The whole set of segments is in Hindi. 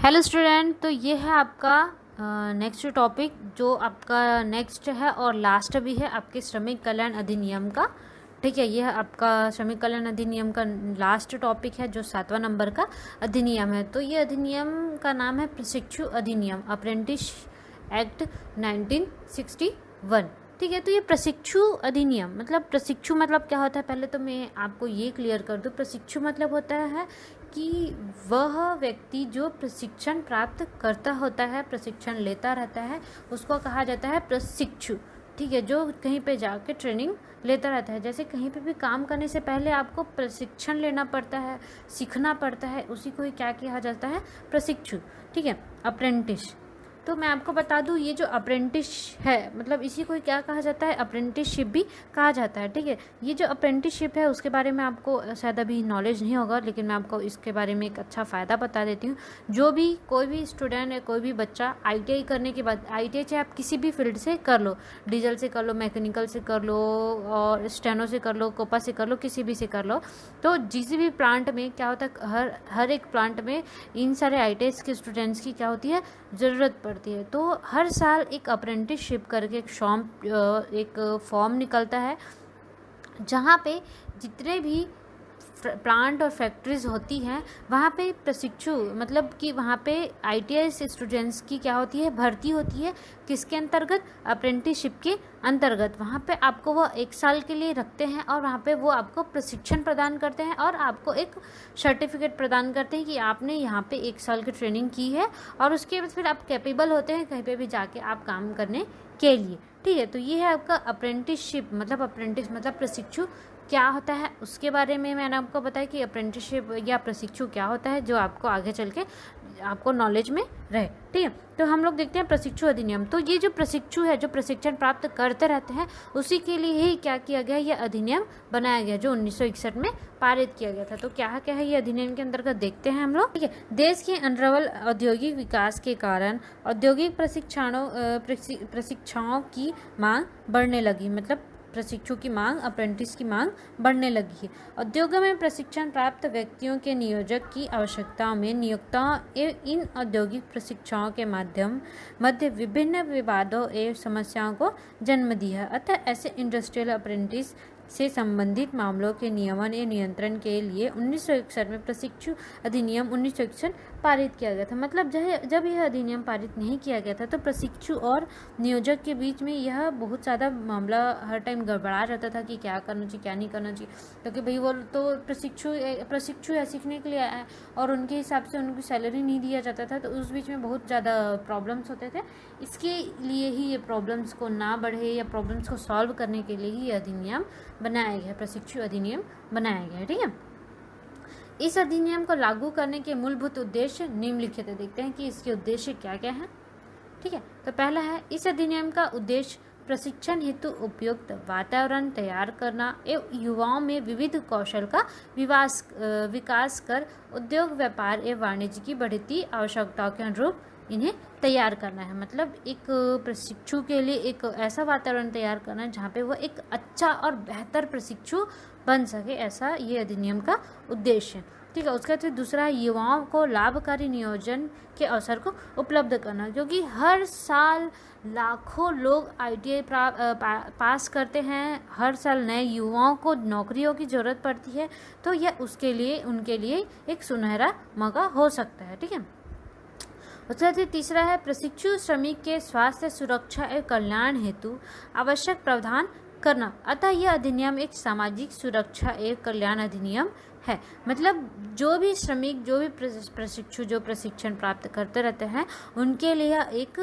हेलो स्टूडेंट, तो ये है आपका नेक्स्ट टॉपिक जो आपका नेक्स्ट है और लास्ट भी है आपके श्रमिक कल्याण अधिनियम का। ठीक है, ये है आपका श्रमिक कल्याण अधिनियम का लास्ट टॉपिक है जो 7वां नंबर का अधिनियम है। तो ये अधिनियम का नाम है प्रशिक्षु अधिनियम, अप्रेंटिस एक्ट 1961। ठीक है, तो ये प्रशिक्षु अधिनियम मतलब प्रशिक्षु मतलब क्या होता है, पहले तो मैं आपको ये क्लियर कर दूँ। प्रशिक्षु मतलब होता है कि वह व्यक्ति जो प्रशिक्षण प्राप्त करता होता है, प्रशिक्षण लेता रहता है, उसको कहा जाता है प्रशिक्षु। ठीक है, जो कहीं पे जाके ट्रेनिंग लेता रहता है। जैसे कहीं पे भी काम करने से पहले आपको प्रशिक्षण लेना पड़ता है, सीखना पड़ता है, उसी को ही क्या कहा जाता है, प्रशिक्षु। ठीक है, अप्रेंटिस। तो मैं आपको बता दूं, ये जो अप्रेंटिस है मतलब इसी को क्या कहा जाता है, अप्रेंटिसशिप भी कहा जाता है। ठीक है, ये जो अप्रेंटिसशिप है उसके बारे में आपको शायद अभी नॉलेज नहीं होगा, लेकिन मैं आपको इसके बारे में एक अच्छा फ़ायदा बता देती हूँ। जो भी कोई भी स्टूडेंट है, कोई भी बच्चा ITI करने के बाद, ITI चाहे आप किसी भी फील्ड से कर लो, डीजल से कर लो, मैकेनिकल से कर लो, और स्टेनो से कर लो, कोपा से कर लो, किसी भी से कर लो, तो जिस भी प्लांट में क्या होता है, हर एक प्लांट में इन सारे ITI के स्टूडेंट्स की क्या होती है, ज़रूरत पड़ती है। तो हर साल एक अप्रेंटिसशिप करके एक फॉर्म निकलता है, जहाँ पे जितने भी प्लांट और फैक्ट्रीज होती हैं वहाँ पे प्रशिक्षु मतलब कि वहाँ पे ITI स्टूडेंट्स की क्या होती है, भर्ती होती है। किसके अंतर्गत, अप्रेंटिसशिप के अंतर्गत। वहाँ पे आपको वो 1 साल के लिए रखते हैं और वहाँ पे वो आपको प्रशिक्षण प्रदान करते हैं और आपको एक सर्टिफिकेट प्रदान करते हैं कि आपने यहाँ पे 1 साल की ट्रेनिंग की है, और उसके बाद फिर आप कैपेबल होते हैं कहीं पे भी जाके आप काम करने के लिए। ठीक है, तो ये है आपका अप्रेंटिसशिप मतलब अप्रेंटिस मतलब प्रशिक्षु क्या होता है, उसके बारे में मैंने आपको बताया कि अप्रेंटिसशिप या प्रशिक्षु क्या होता है, जो आपको आगे चल के आपको नॉलेज में रहे। ठीक है, तो हम लोग देखते हैं प्रशिक्षु अधिनियम। तो ये जो प्रशिक्षु है, जो प्रशिक्षण प्राप्त करते रहते हैं, उसी के लिए ही क्या किया गया, यह अधिनियम बनाया गया जो 1961 में पारित किया गया था। तो क्या है ये अधिनियम के अंतर्गत देखते हैं हम लोग। ठीक है, देश के अनप्रबल औद्योगिक विकास के कारण औद्योगिक प्रशिक्षाओं की मांग बढ़ने लगी, मतलब प्रशिक्षु की मांग, अप्रेंटिस की मांग बढ़ने लगी है। उद्योगों में प्रशिक्षण प्राप्त व्यक्तियों के नियोजक की आवश्यकताओं में नियोक्ताओं एवं इन औद्योगिक प्रशिक्षाओं के मध्य विभिन्न विवादों एवं समस्याओं को जन्म दिया। अतः ऐसे इंडस्ट्रियल अप्रेंटिस से संबंधित मामलों के नियमन एवं नियंत्रण के लिए 1961 में प्रशिक्षु अधिनियम 1961 पारित किया गया था। मतलब जब यह अधिनियम पारित नहीं किया गया था तो प्रशिक्षु और नियोजक के बीच में यह बहुत ज़्यादा मामला हर टाइम गड़बड़ा रहता था कि क्या करना चाहिए, क्या नहीं करना चाहिए। क्योंकि भाई वो तो प्रशिक्षु या सीखने के लिए आया है और उनके हिसाब से उनकी सैलरी नहीं दिया जाता था, तो उस बीच में बहुत ज़्यादा प्रॉब्लम्स होते थे। इसके लिए ही ये प्रॉब्लम्स को ना बढ़े या प्रॉब्लम्स को सॉल्व करने के लिए ही ये अधिनियम बनाया गया, प्रशिक्षु अधिनियम बनाया गया है। ठीक है, इस अधिनियम को लागू करने के मूलभूत उद्देश्य निम्नलिखित है। देखते हैं कि इसके उद्देश्य क्या क्या हैं। ठीक है, तो पहला है, इस अधिनियम का उद्देश्य प्रशिक्षण हेतु उपयुक्त वातावरण तैयार करना एवं युवाओं में विविध कौशल का विकास कर उद्योग, व्यापार एवं वाणिज्य की बढ़ती आवश्यकताओं के अनुरूप इन्हें तैयार करना है। मतलब एक प्रशिक्षु के लिए एक ऐसा वातावरण तैयार करना है जहाँ पे वो एक अच्छा और बेहतर प्रशिक्षु बन सके, ऐसा ये अधिनियम का उद्देश्य है। ठीक है, उसके बाद दूसरा है, युवाओं को लाभकारी नियोजन के अवसर को उपलब्ध करना, क्योंकि हर साल लाखों लोग ITI पास करते हैं, हर साल नए युवाओं को नौकरियों की ज़रूरत पड़ती है, तो यह उनके लिए एक सुनहरा मौका हो सकता है। ठीक है, उसके बाद तीसरा है, प्रशिक्षु श्रमिक के स्वास्थ्य, सुरक्षा एवं कल्याण हेतु आवश्यक प्रावधान करना। अतः यह अधिनियम एक सामाजिक सुरक्षा एवं कल्याण अधिनियम है। मतलब जो भी श्रमिक, जो भी प्रशिक्षु जो प्रशिक्षण प्राप्त करते रहते हैं, उनके लिए एक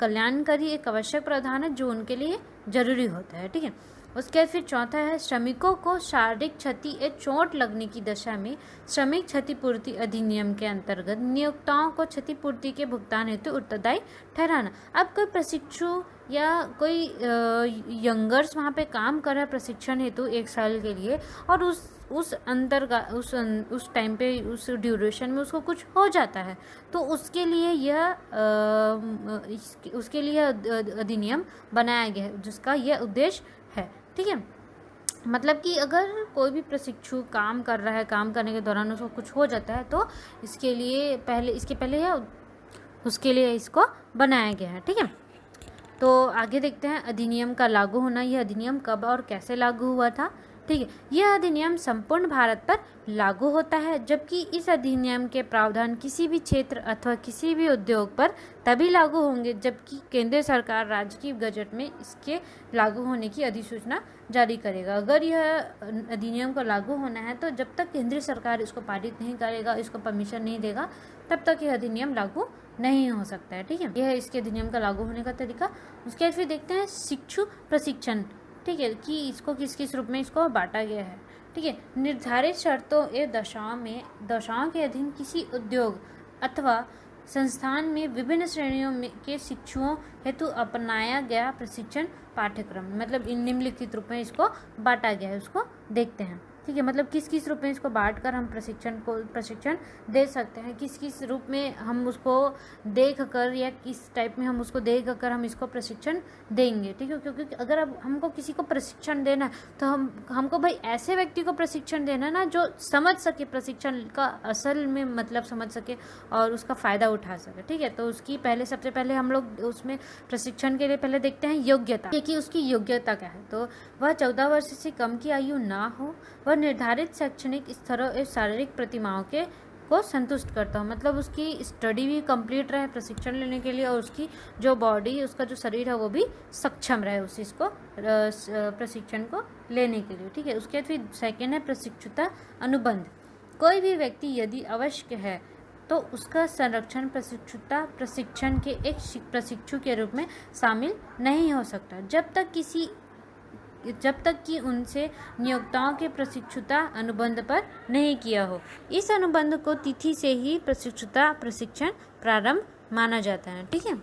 कल्याणकारी एक आवश्यक प्रावधान है जो उनके लिए जरूरी होता है। ठीक है, उसके बाद फिर चौथा है, श्रमिकों को शारीरिक क्षति या चोट लगने की दशा में श्रमिक क्षतिपूर्ति अधिनियम के अंतर्गत नियोक्ताओं को क्षतिपूर्ति के भुगतान हेतु उत्तरदायी ठहराना। अब कोई प्रशिक्षु या कोई यंगर्स वहाँ पे काम कर रहा है प्रशिक्षण हेतु 1 साल के लिए, और उस टाइम पे उस ड्यूरेशन में उसको कुछ हो जाता है, तो उसके लिए यह अधिनियम बनाया गया है जिसका यह उद्देश्य है। ठीक है, मतलब कि अगर कोई भी प्रशिक्षु काम कर रहा है, काम करने के दौरान उसको कुछ हो जाता है तो इसके पहले या उसके लिए इसको बनाया गया है। ठीक है, तो आगे देखते हैं अधिनियम का लागू होना। यह अधिनियम कब और कैसे लागू हुआ था? ठीक है, यह अधिनियम संपूर्ण भारत पर लागू होता है, जबकि इस अधिनियम के प्रावधान किसी भी क्षेत्र अथवा किसी भी उद्योग पर तभी लागू होंगे जबकि केंद्र सरकार राज्य की गजट में इसके लागू होने की अधिसूचना जारी करेगा। अगर यह अधिनियम को लागू होना है तो जब तक केंद्रीय सरकार इसको पारित नहीं करेगा, इसको परमिशन नहीं देगा, तब तक यह अधिनियम लागू नहीं हो सकता है। ठीक है, यह है इसके अधिनियम का लागू होने का तरीका। उसके बाद फिर देखते हैं शिक्षु प्रशिक्षण। ठीक है, कि इसको किस किस रूप में इसको बांटा गया है। ठीक है, निर्धारित शर्तों एवं दशाओं के अधीन किसी उद्योग अथवा संस्थान में विभिन्न श्रेणियों में के शिक्षुओं हेतु अपनाया गया प्रशिक्षण पाठ्यक्रम, मतलब इन निम्नलिखित रूप में इसको बांटा गया है, उसको देखते हैं। ठीक है, मतलब किस किस रूप में इसको बांट कर हम प्रशिक्षण दे सकते हैं, किस किस रूप में हम उसको देख कर या किस टाइप में हम उसको देख कर हम इसको प्रशिक्षण देंगे। ठीक है, क्योंकि अगर अब हमको किसी को प्रशिक्षण देना है तो हमको भाई ऐसे व्यक्ति को प्रशिक्षण देना ना जो समझ सके, प्रशिक्षण का असल में मतलब समझ सके और उसका फ़ायदा उठा सके। ठीक है, तो उसकी सबसे पहले हम लोग उसमें प्रशिक्षण के लिए पहले देखते हैं योग्यता, कि उसकी योग्यता क्या है। तो वह 14 वर्ष से कम की आयु ना हो, वह निर्धारित शैक्षणिक स्तरों एवं शारीरिक प्रतिमाओं को संतुष्ट करता हो, मतलब उसकी स्टडी भी कंप्लीट रहे प्रशिक्षण लेने के लिए और उसकी जो बॉडी, उसका जो शरीर है वो भी सक्षम रहे उस चीज़ को प्रशिक्षण को लेने के लिए। ठीक है, उसके बाद फिर सेकेंड है प्रशिक्षुता अनुबंध। कोई भी व्यक्ति यदि आवश्यक है तो उसका संरक्षण प्रशिक्षण के एक प्रशिक्षु के रूप में शामिल नहीं हो सकता जब तक कि उनसे नियोक्ताओं के प्रशिक्षुता अनुबंध पर नहीं किया हो। इस अनुबंध को तिथि से ही प्रशिक्षुता प्रशिक्षण प्रारंभ माना जाता है। ठीक है,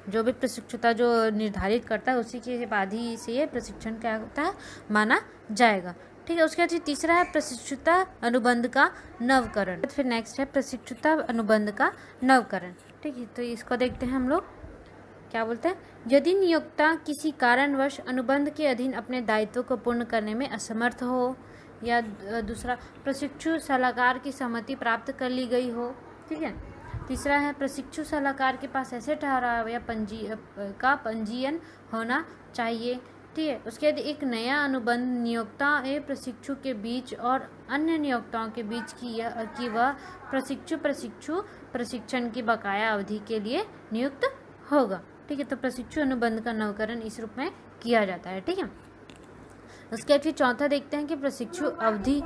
जो भी प्रशिक्षुता जो निर्धारित करता है उसी के बाद ही से ये प्रशिक्षण क्या होता है माना जाएगा। ठीक है, उसके बाद तीसरा है प्रशिक्षुता अनुबंध का नवकरण। फिर नेक्स्ट है प्रशिक्षुता अनुबंध का नवकरण। ठीक है, तो इसको देखते हैं हम लोग क्या बोलते हैं। यदि नियोक्ता किसी कारणवश अनुबंध के अधीन अपने दायित्व को पूर्ण करने में असमर्थ हो, या दूसरा प्रशिक्षु सलाहकार की सहमति प्राप्त कर ली गई हो। ठीक है, तीसरा है प्रशिक्षु सलाहकार के पास ऐसे ठहराव या पंजीयन होना चाहिए। ठीक है, उसके बाद एक नया अनुबंध नियोक्ता एवं प्रशिक्षु के बीच और अन्य नियोक्ताओं के बीच कि वह प्रशिक्षु प्रशिक्षण की बकाया अवधि के लिए नियुक्त होगा। ठीक है, तो प्रशिक्षु अनुबंध का नवकरण इस रूप में किया जाता है। ठीक है, उसके बाद फिर चौथा देखते हैं कि प्रशिक्षु अवधि।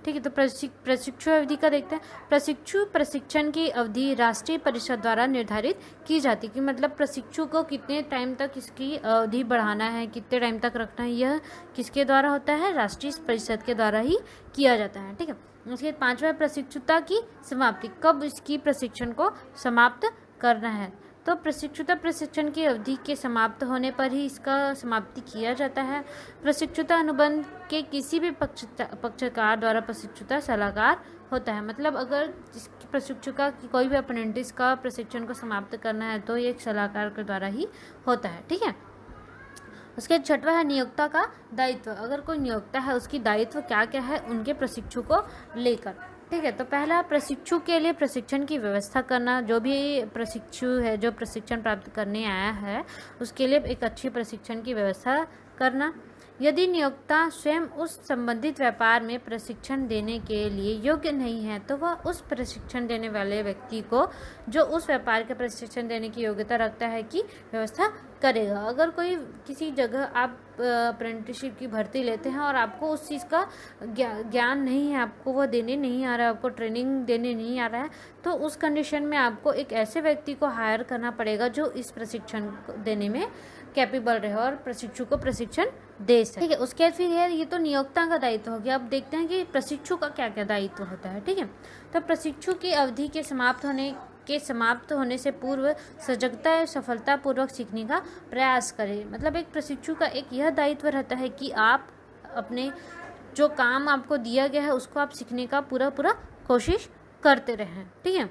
ठीक है, तो प्रशिक्षु अवधि का देखते हैं। प्रशिक्षु प्रशिक्षण की अवधि राष्ट्रीय परिषद द्वारा निर्धारित की जाती है, कि मतलब प्रशिक्षु को कितने टाइम तक इसकी अवधि बढ़ाना है, कितने टाइम तक रखना है, यह किसके द्वारा होता है, राष्ट्रीय परिषद के द्वारा ही किया जाता है। ठीक है, उसके बाद पांचवा प्रशिक्षुता की समाप्ति, कब इसकी प्रशिक्षण को समाप्त करना है। तो प्रशिक्षुता प्रशिक्षण की अवधि के समाप्त होने पर ही इसका समाप्ति किया जाता है। प्रशिक्षुता अनुबंध के किसी भी पक्षकार द्वारा प्रशिक्षुता सलाहकार होता है, मतलब अगर प्रशिक्षु का कोई भी अप्रेंटिस का प्रशिक्षण को समाप्त करना है तो ये एक सलाहकार के द्वारा ही होता है। ठीक है, उसके छठवा है नियोक्ता का दायित्व। अगर कोई नियोक्ता है उसकी दायित्व क्या क्या है उनके प्रशिक्षु को लेकर। ठीक है, तो पहला प्रशिक्षु के लिए प्रशिक्षण की व्यवस्था करना, जो भी प्रशिक्षु है जो प्रशिक्षण प्राप्त करने आया है उसके लिए एक अच्छी प्रशिक्षण की व्यवस्था करना। यदि नियोक्ता स्वयं उस संबंधित व्यापार में प्रशिक्षण देने के लिए योग्य नहीं है तो वह उस प्रशिक्षण देने वाले व्यक्ति को जो उस व्यापार के प्रशिक्षण देने की योग्यता रखता है की व्यवस्था करेगा। अगर कोई किसी जगह आप अप्रेंटिसशिप की भर्ती लेते हैं और आपको उस चीज़ का ज्ञान नहीं है, आपको वो देने नहीं आ रहा है, आपको ट्रेनिंग देने नहीं आ रहा है, तो उस कंडीशन में आपको एक ऐसे व्यक्ति को हायर करना पड़ेगा जो इस प्रशिक्षण देने में कैपेबल रहे और प्रशिक्षु को प्रशिक्षण दे सके। ठीक है, उसके बाद फिर ये तो नियोक्ता का दायित्व हो गया। अब देखते हैं कि प्रशिक्षु का क्या क्या दायित्व होता है। ठीक है, तो प्रशिक्षु की अवधि के समाप्त होने से पूर्व सजगता एवं सफलतापूर्वक सीखने का प्रयास करें। मतलब एक प्रशिक्षु का एक यह दायित्व रहता है कि आप अपने जो काम आपको दिया गया है उसको आप सीखने का पूरा कोशिश करते रहें। ठीक है,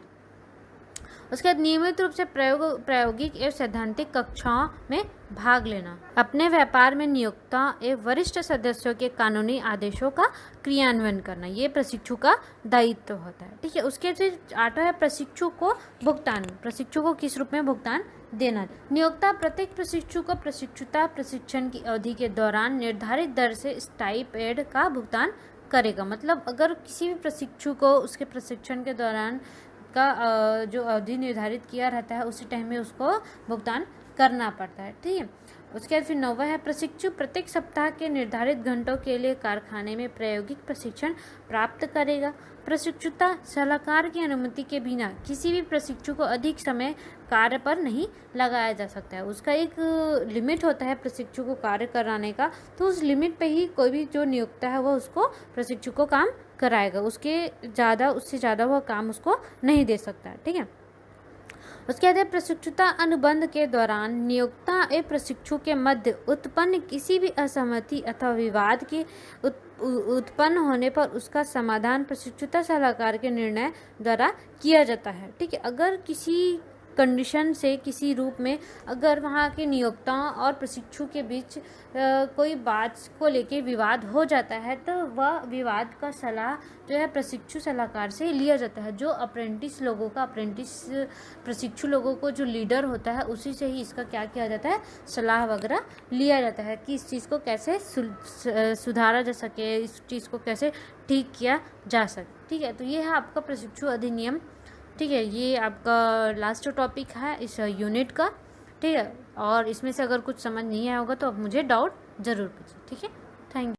उसके बाद नियमित रूप से प्रायोगिक एवं सैद्धांतिक कक्षाओं में भाग लेना। अपने व्यापार में नियोक्ता एवं वरिष्ठ सदस्यों के कानूनी आदेशों का क्रियान्वयन करना, ये प्रशिक्षु का दायित्व होता है। ठीक है, उसके फिर 8वां है प्रशिक्षु को भुगतान। प्रशिक्षु को किस रूप में भुगतान देना। नियोक्ता प्रत्येक प्रशिक्षु को प्रशिक्षुता प्रशिक्षण की अवधि के दौरान निर्धारित दर से स्टाइपेंड का भुगतान करेगा। मतलब अगर किसी भी प्रशिक्षु को उसके प्रशिक्षण के दौरान का जो अवधि निर्धारित किया रहता है उसी टाइम में उसको भुगतान करना पड़ता है। ठीक है, उसके बाद फिर 9वां है प्रशिक्षु प्रत्येक सप्ताह के निर्धारित घंटों के लिए कारखाने में प्रायोगिक प्रशिक्षण प्राप्त करेगा। प्रशिक्षुता सलाहकार की अनुमति के बिना किसी भी प्रशिक्षु को अधिक समय कार्य पर नहीं लगाया जा सकता है। उसका एक लिमिट होता है प्रशिक्षु को कार्य कराने का, तो उस लिमिट पे ही कोई भी जो नियोक्ता है वह उसको प्रशिक्षु को काम कराएगा, उससे ज़्यादा वह काम उसको नहीं दे सकता। ठीक है, उसके बाद प्रशिक्षुता अनुबंध के दौरान नियोक्ता एवं प्रशिक्षु के मध्य उत्पन्न किसी भी असहमति अथवा विवाद के उत्पन्न होने पर उसका समाधान प्रशिक्षुता सलाहकार के निर्णय द्वारा किया जाता है। ठीक है, अगर किसी कंडीशन से किसी रूप में अगर वहाँ के नियोक्ताओं और प्रशिक्षु के बीच कोई बात को लेके विवाद हो जाता है तो वह विवाद का सलाह जो है प्रशिक्षु सलाहकार से लिया जाता है। जो अप्रेंटिस प्रशिक्षु लोगों को जो लीडर होता है उसी से ही इसका क्या किया जाता है, सलाह वगैरह लिया जाता है कि इस चीज़ को कैसे सुधारा जा सके, इस चीज़ को कैसे ठीक किया जा सके। ठीक है, तो ये है आपका प्रशिक्षु अधिनियम। ठीक है, ये आपका लास्ट टॉपिक है इस यूनिट का। ठीक है, और इसमें से अगर कुछ समझ नहीं आया होगा तो आप मुझे डाउट ज़रूर पूछिए। ठीक है, थैंक यू।